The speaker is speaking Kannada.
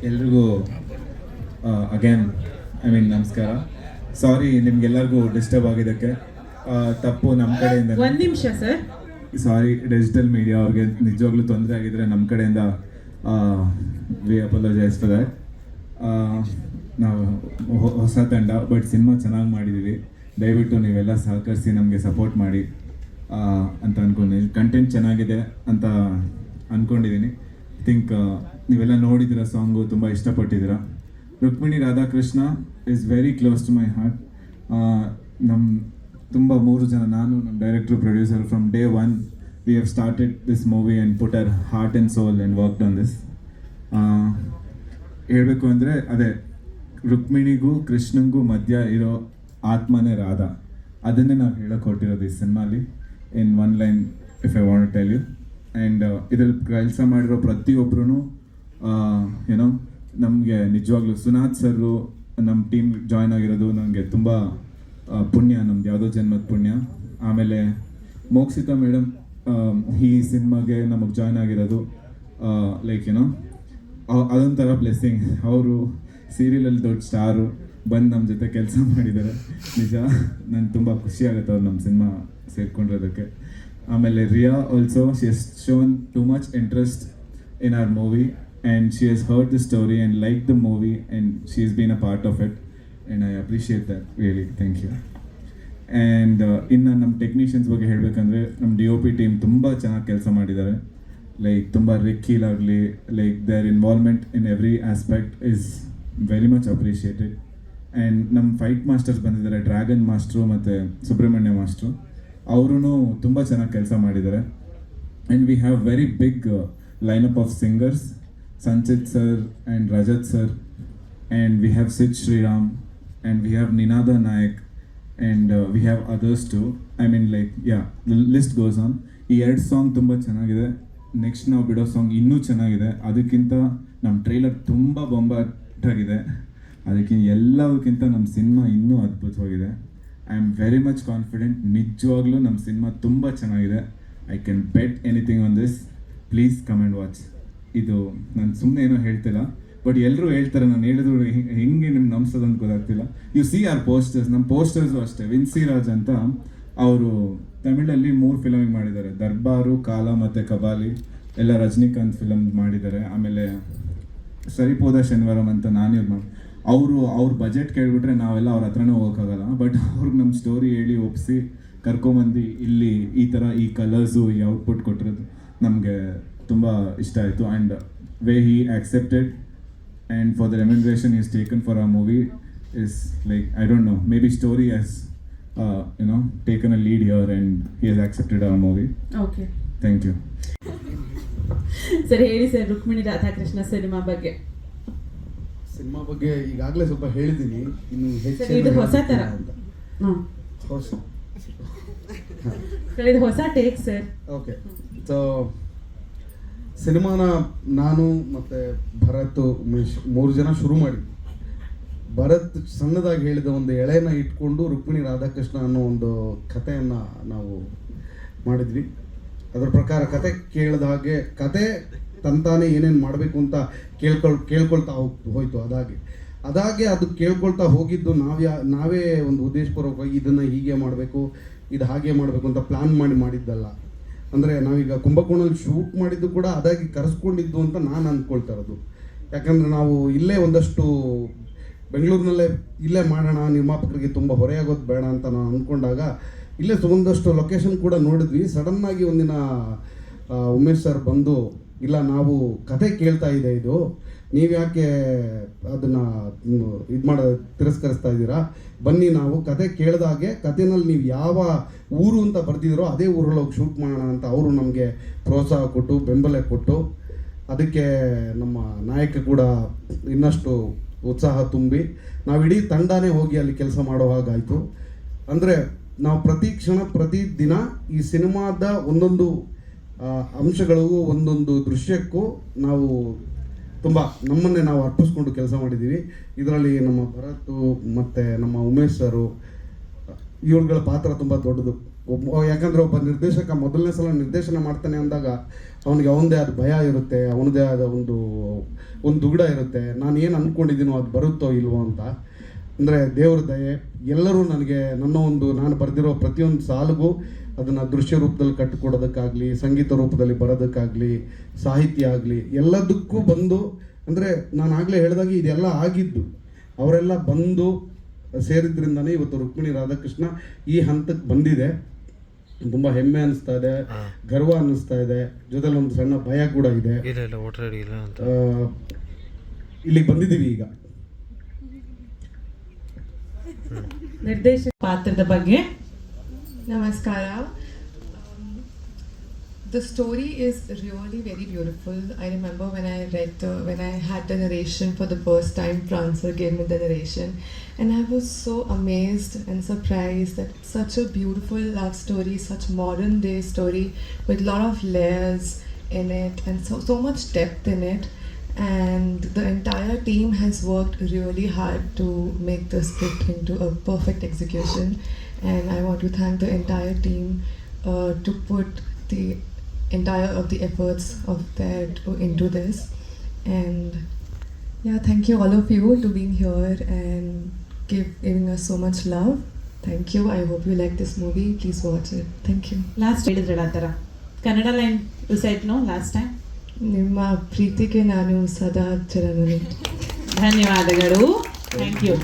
ಎಲ್ರಿಗೂ ಅಗೇನ್ ನಮಸ್ಕಾರ. ಸಾರಿ ನಿಮ್ಗೆಲ್ಲರಿಗೂ ಡಿಸ್ಟರ್ಬ್ ಆಗಿದ್ದಕ್ಕೆ. ತಪ್ಪು ನಮ್ಮ ಕಡೆಯಿಂದ. ಒಂದು ನಿಮಿಷ ಸರ್. ಸಾರಿ, ಡಿಜಿಟಲ್ ಮೀಡಿಯಾ ಅವ್ರಿಗೆ ನಿಜವಾಗ್ಲೂ ತೊಂದರೆ ಆಗಿದ್ರೆ ನಮ್ಮ ಕಡೆಯಿಂದ ವಿ ಅಪಾಲಜೈಸ್ ಫಾರ್ ದ್ಯಾಟ್. ನಾವು ಹೊಸ ತಂಡ, ಬಟ್ ಸಿನಿಮಾ ಚೆನ್ನಾಗಿ ಮಾಡಿದ್ದೀವಿ. ದಯವಿಟ್ಟು ನೀವೆಲ್ಲ ಸಹಕರಿಸಿ ನಮಗೆ ಸಪೋರ್ಟ್ ಮಾಡಿ ಅಂತ ಅಂದ್ಕೊಂಡಿದ್ದೀನಿ. ಕಂಟೆಂಟ್ ಚೆನ್ನಾಗಿದೆ ಅಂತ ಅಂದ್ಕೊಂಡಿದ್ದೀನಿ. ಥಿಂಕ್ ನೀವೆಲ್ಲ ನೋಡಿದ್ದೀರ, ಸಾಂಗು ತುಂಬ ಇಷ್ಟಪಟ್ಟಿದ್ದೀರಾ. Rukmini Radhakrishna is very close to my heart. ನಮ್ಮ ತುಂಬ 3 ಜನ, ನಾನು, ನಮ್ಮ director, producer, from day 1 we have started this movie and put our heart and soul and worked on this. ಹೇಳಬೇಕು ಅಂದರೆ ಅದೇ, ರುಕ್ಮಿಣಿಗೂ ಕೃಷ್ಣಂಗೂ ಮಧ್ಯ ಇರೋ ಆತ್ಮನೇ ರಾಧಾ. ಅದನ್ನೇ ನಾವು ಹೇಳೋಕೆ ಹೊರಟಿರೋದು ಈ ಸಿನಿಮಾಲಿ, in one line if I want to tell you. And ಇದ್ರಲ್ಲಿ ಕೆಲಸ ಮಾಡಿರೋ ಪ್ರತಿಯೊಬ್ಬರೂ ಏನೋ ನಮಗೆ ನಿಜವಾಗ್ಲೂ, ಸುನಾಥ್ ಸರು ನಮ್ಮ ಟೀಮ್ ಜಾಯ್ನ್ ಆಗಿರೋದು ನನಗೆ ತುಂಬ ಪುಣ್ಯ, ನಮ್ದು ಯಾವುದೋ ಜನ್ಮದ ಪುಣ್ಯ. ಆಮೇಲೆ ಮೋಕ್ಷಿತಾ ಮೇಡಮ್ ಈ ಸಿನಿಮಾಗೆ ನಮಗೆ ಜಾಯ್ನ್ ಆಗಿರೋದು ಲೈಕ್ ಏನೋ ಅದೊಂಥರ ಬ್ಲೆಸ್ಸಿಂಗ್. ಅವರು ಸೀರಿಯಲಲ್ಲಿ ದೊಡ್ಡ ಸ್ಟಾರು ಬಂದು ನಮ್ಮ ಜೊತೆ ಕೆಲಸ ಮಾಡಿದ್ದಾರೆ. ನಿಜ, ನನಗೆ ತುಂಬ ಖುಷಿ ಆಗುತ್ತೆ ಅವ್ರು ನಮ್ಮ ಸಿನಿಮಾ ಸೇರ್ಕೊಂಡಿರೋದಕ್ಕೆ. ಆಮೇಲೆ Riya also, she has shown too much interest in our movie and she has heard the story and like the movie and she has been a part of it and I appreciate that really. Thank you. And ಇನ್ನು ನಮ್ಮ ಟೆಕ್ನಿಷಿಯನ್ಸ್ ಬಗ್ಗೆ ಹೇಳಬೇಕಂದ್ರೆ, ನಮ್ಮ DOP ಟೀಮ್ ತುಂಬ ಚೆನ್ನಾಗಿ ಕೆಲಸ ಮಾಡಿದ್ದಾರೆ. ಲೈಕ್ ತುಂಬ ರಿಕ್ಕೀಲಾಗಲಿ, like their involvement in every aspect is very much appreciated. And ನಮ್ಮ ಫೈಟ್ ಮಾಸ್ಟರ್ಸ್ ಬಂದಿದ್ದಾರೆ, ಡ್ರ್ಯಾಗನ್ ಮಾಸ್ಟ್ರು ಮತ್ತು ಸುಬ್ರಹ್ಮಣ್ಯ ಮಾಸ್ಟ್ರು. ಅವರೂ ತುಂಬ ಚೆನ್ನಾಗಿ ಕೆಲಸ ಮಾಡಿದ್ದಾರೆ. And we have very big lineup of singers, Sanchit sir and Rajat sir, and we have Sid Sriram, and we have Ninada Nayak, and we have others too. Like list goes on. ಈ 2 ಸಾಂಗ್ ತುಂಬ ಚೆನ್ನಾಗಿದೆ. ನೆಕ್ಸ್ಟ್ ನಾವು ಬಿಡೋ ಸಾಂಗ್ ಇನ್ನೂ ಚೆನ್ನಾಗಿದೆ. ಅದಕ್ಕಿಂತ ನಮ್ಮ ಟ್ರೈಲರ್ ತುಂಬ ಬೊಂಬಾಟಾಗಿದೆ. ಅದಕ್ಕಿಂತ ಎಲ್ಲದಕ್ಕಿಂತ ನಮ್ಮ ಸಿನಿಮಾ ಇನ್ನೂ ಅದ್ಭುತವಾಗಿದೆ. I am very much confident. ನಿಜವಾಗ್ಲೂ ನಮ್ಮ ಸಿನಿಮಾ ತುಂಬ ಚೆನ್ನಾಗಿದೆ. I can bait anything on this. Please come and watch. ಇದು ನಾನು ಸುಮ್ಮನೆ ಏನೋ ಹೇಳ್ತಿಲ್ಲ, ಬಟ್ ಎಲ್ಲರೂ ಹೇಳ್ತಾರೆ, ನಾನು ಹೇಳಿದ್ರು ಹೆಂಗೆ ನಿಮ್ಗೆ ನಂಬಿಸೋದಂತ ಗೊತ್ತಾಗ್ತಿಲ್ಲ. You see our posters. ನಮ್ಮ ಪೋಸ್ಟರ್ಸು ಅಷ್ಟೇ. ವಿನ್ಸಿ ರಾಜ್ ಅಂತ ಅವರು ತಮಿಳಲ್ಲಿ 3 ಫಿಲಮಿಂಗ್ ಮಾಡಿದ್ದಾರೆ, ದರ್ಬಾರು, ಕಾಲ ಮತ್ತು ಕಬಾಲಿ ಎಲ್ಲ ರಜನಿಕಾಂತ್ ಫಿಲಮ್ ಮಾಡಿದ್ದಾರೆ. ಆಮೇಲೆ ಸರಿಪೋದ ಶನಿವಾರಂ ಅಂತ ನಾನಿವ್ರು ಮಾಡಿ, ಅವ್ರ ಬಜೆಟ್ ಕೇಳಿಬಿಟ್ರೆ ನಾವೆಲ್ಲ ಅವ್ರ ಹತ್ರನೇ ಹೋಗೋಕ್ಕಾಗಲ್ಲ. ಬಟ್ ಅವ್ರಿಗೆ ನಮ್ಮ ಸ್ಟೋರಿ ಹೇಳಿ ಒಪ್ಪಿಸಿ ಕರ್ಕೊಂಬಂದು ಇಲ್ಲಿ ಈ ಥರ ಈ ಕಲರ್ಸು, ಈ ಔಟ್ಪುಟ್ ಕೊಟ್ಟಿರೋದು ನಮಗೆ ತುಂಬ ಇಷ್ಟ ಆಯಿತು. And way he accepted and for the remuneration is taken for ಆ movie is like, I don't know, maybe story has taken a lead here and he has accepted our movie. Okay. Thank you. Sir ಹೇಳಿ ಸರ್, ರುಕ್ಮಿಣಿ ರಾಧಾಕೃಷ್ಣ ಸಿನಿಮಾ ಬಗ್ಗೆ ಈಗಾಗಲೇ ಸ್ವಲ್ಪ ಹೇಳಿದ್ದೀನಿ. ಇನ್ನು ಇದು ಹೊಸ ಥರ ಇದು ಹೊಸ ಟೇಕ್ ಸರ್. ಓಕೆ, ಸೊ ಸಿನಿಮಾನ ನಾನು ಮತ್ತು ಭರತ್, ಉಮೇಶ್ 3 ಜನ ಶುರು ಮಾಡಿದ್ವಿ. ಭರತ್ ಸಣ್ಣದಾಗಿ ಹೇಳಿದ ಒಂದು ಎಳೆನ ಇಟ್ಕೊಂಡು ರುಕ್ಮಿಣಿ ರಾಧಾಕೃಷ್ಣ ಅನ್ನೋ ಒಂದು ಕಥೆಯನ್ನು ನಾವು ಮಾಡಿದ್ವಿ. ಅದರ ಪ್ರಕಾರ ಕತೆ ಕೇಳಿದ ಹಾಗೆ ಕತೆ ತಂತಾನೆ ಏನೇನು ಮಾಡಬೇಕು ಅಂತ ಕೇಳ್ಕೊಳ್ತಾ ಹೋಯ್ತು. ಅದಾಗೆ ಅದು ಕೇಳ್ಕೊಳ್ತಾ ಹೋಗಿದ್ದು ನಾವೇ ಒಂದು ಉದ್ದೇಶಪೂರ್ವಕವಾಗಿ ಇದನ್ನು ಹೀಗೆ ಮಾಡಬೇಕು, ಇದು ಹಾಗೆ ಮಾಡಬೇಕು ಅಂತ ಪ್ಲ್ಯಾನ್ ಮಾಡಿದ್ದಲ್ಲ. ಅಂದರೆ ನಾವೀಗ ಕುಂಭಕೋಣಲ್ಲಿ ಶೂಟ್ ಮಾಡಿದ್ದು ಕೂಡ ಅದಾಗಿ ಕರೆಸ್ಕೊಂಡಿದ್ದು ಅಂತ ನಾನು ಅಂದ್ಕೊಳ್ತಾ ಇರೋದು. ಯಾಕಂದರೆ ನಾವು ಇಲ್ಲೇ ಒಂದಷ್ಟು ಬೆಂಗಳೂರಿನಲ್ಲೇ ಇಲ್ಲೇ ಮಾಡೋಣ, ನಿರ್ಮಾಪಕರಿಗೆ ತುಂಬ ಹೊರೆಯಾಗೋದು ಬೇಡ ಅಂತ ನಾನು ಅಂದ್ಕೊಂಡಾಗ ಇಲ್ಲೇ ಒಂದಷ್ಟು ಲೊಕೇಶನ್ ಕೂಡ ನೋಡಿದ್ವಿ. ಸಡನ್ನಾಗಿ ಒಂದಿನ ಉಮೇಶ್ ಸರ್ ಬಂದು, ಇಲ್ಲ ನಾವು ಕತೆ ಕೇಳ್ತಾ ಇದೆ, ಇದು ನೀವು ಯಾಕೆ ಅದನ್ನು ತಿರಸ್ಕರಿಸ್ತಾ ಇದ್ದೀರಾ, ಬನ್ನಿ ನಾವು ಕತೆ ಕೇಳಿದಾಗೆ ಕತೆನಲ್ಲಿ ನೀವು ಯಾವ ಊರು ಅಂತ ಬರ್ತಿದ್ದೀರೋ ಅದೇ ಊರಲ್ಲಿ ಹೋಗಿ ಶೂಟ್ ಮಾಡೋಣ ಅಂತ ಅವರು ನಮಗೆ ಪ್ರೋತ್ಸಾಹ ಕೊಟ್ಟು ಬೆಂಬಲ ಕೊಟ್ಟು, ಅದಕ್ಕೆ ನಮ್ಮ ನಾಯಕ ಕೂಡ ಇನ್ನಷ್ಟು ಉತ್ಸಾಹ ತುಂಬಿ ನಾವು ಇಡೀ ತಂಡನೇ ಹೋಗಿ ಅಲ್ಲಿ ಕೆಲಸ ಮಾಡೋ ಹಾಗಾಯಿತು. ಅಂದರೆ ನಾವು ಪ್ರತಿ ಕ್ಷಣ ಪ್ರತಿ ದಿನ ಈ ಸಿನಿಮಾದ ಒಂದೊಂದು ಅಂಶಗಳಿಗೂ ಒಂದೊಂದು ದೃಶ್ಯಕ್ಕೂ ನಾವು ತುಂಬ ನಮ್ಮನ್ನೇ ನಾವು ಅರ್ಪಿಸ್ಕೊಂಡು ಕೆಲಸ ಮಾಡಿದ್ದೀವಿ. ಇದರಲ್ಲಿ ನಮ್ಮ ಭರತ್ ಮತ್ತು ನಮ್ಮ ಉಮೇಶ್ ಸರು, ಇವ್ರುಗಳ ಪಾತ್ರ ತುಂಬ ದೊಡ್ಡದು. ಯಾಕಂದರೆ ಒಬ್ಬ ನಿರ್ದೇಶಕ ಮೊದಲನೇ ಸಲ ನಿರ್ದೇಶನ ಮಾಡ್ತಾನೆ ಅಂದಾಗ ಅವನಿಗೆ ಅವನದೇ ಆದ ಭಯ ಇರುತ್ತೆ, ಅವನದೇ ಆದ ಒಂದು ದುಗುಡ ಇರುತ್ತೆ, ನಾನು ಏನು ಅಂದ್ಕೊಂಡಿದ್ದೀನೋ ಅದು ಬರುತ್ತೋ ಇಲ್ವೋ ಅಂತ. ಅಂದರೆ ದೇವ್ರ ದಯೆ, ಎಲ್ಲರೂ ನನಗೆ ನಾನು ಬರೆದಿರೋ ಪ್ರತಿಯೊಂದು ಸಾಲಿಗೂ ಅದನ್ನು ದೃಶ್ಯ ರೂಪದಲ್ಲಿ ಕಟ್ಟಿಕೊಡೋದಕ್ಕಾಗಲಿ, ಸಂಗೀತ ರೂಪದಲ್ಲಿ ಬರೋದಕ್ಕಾಗಲಿ, ಸಾಹಿತ್ಯ ಆಗಲಿ, ಎಲ್ಲದಕ್ಕೂ ಬಂದು, ಅಂದರೆ ನಾನು ಆಗಲೇ ಹೇಳಿದಾಗ ಇದೆಲ್ಲ ಆಗಿದ್ದು ಅವರೆಲ್ಲ ಬಂದು ಸೇರಿದ್ರಿಂದನೇ ಇವತ್ತು ರುಕ್ಮಿಣಿ ರಾಧಾಕೃಷ್ಣ ಈ ಹಂತಕ್ಕೆ ಬಂದಿದೆ. ತುಂಬ ಹೆಮ್ಮೆ ಅನ್ನಿಸ್ತಾ ಇದೆ, ಗರ್ವ ಅನ್ನಿಸ್ತಾ ಇದೆ, ಜೊತೆಲಿ ಒಂದು ಸಣ್ಣ ಭಯ ಕೂಡ ಇದೆ. ಇಲ್ಲಿಗೆ ಬಂದಿದ್ದೀವಿ ಈಗ. ನಿರ್ದೇಶಕ ಪಾತ್ರದ ಬಗ್ಗೆ. Namaskara. The story is really very beautiful. I remember when I had the narration for the first time, Prancer gave me the narration, and I was so amazed and surprised that such a beautiful love story, such modern day story with a lot of layers in it and so much depth in it. And the entire team has worked really hard to make the script into a perfect execution. And I want to thank the entire team to put the entire of the efforts of that into this. And yeah, thank you all of you to being here and giving us so much love. Thank you. I hope you like this movie. Please watch it. Thank you. Last ಹೇಳಿದ್ರಲ್ಲ ಆ ಥರ Kannada line you said no last time. ನಿಮ್ಮ ಪ್ರೀತಿಗೆ ನಾನು ಸದಾ ಚಿರಋಣಿ. ಧನ್ಯವಾದಗಳು. Thank you.